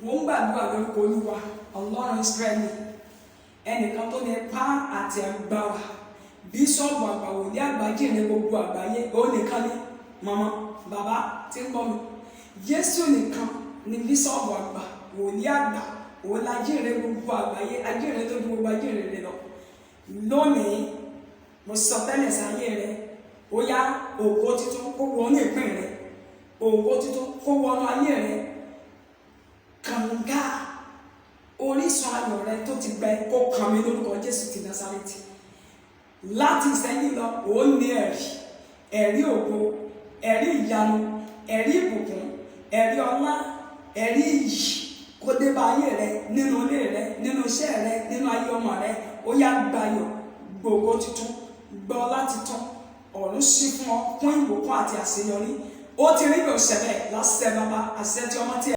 Mo ń gbàdúrà lórúkọ Olúwa Ọlọ́run Ísírẹ́lì, ẹnìkan tó ní ipá àti agbára, bíṣọ́ọ̀bù àgbà wòlíì àgbà jíǹde gbogbo àgbáyé, ó nìkan ní màmá bàbá tí ń gbọ́ mi. Jésù nìkan ni bíṣọ́ọ̀bù àgbà wòlíì àgbà, òun la jíǹde gbogbo àgbáyé, ajíǹde tó ju gbogbo ajíǹde lọ. Lónìí mo sọ tẹ́lẹ̀ sáyé rẹ, ó yá ògo títún kó wọnú ìpín rẹ, ògo títún kó wọnú ayé rẹ. Kànga orísun ayọ̀ rẹ tó ti gbẹ kó kàn mí lórúkọ Jésù ti Násárẹ́tì. Láti ìsẹ́yìn lọ òun ní ẹ̀rí ògo, ẹ̀rí ìyanu, ẹ̀rí ìbùkún, ẹ̀rí ọlá, ẹ̀rí iyì kó dé bá ayé rẹ, nínú ilé rẹ, nínú iṣẹ́ rẹ, nínú ayé ọmọ rẹ. Ó yá gbayọ̀, gbògo titun, gbọ́ láti tán, ọ̀run ṣí fún ọ fún ìbùkún àti àṣeyọrí. Ó ti rí bí òṣèlè láṣẹ bàbá, àṣẹ tí ọmọ tí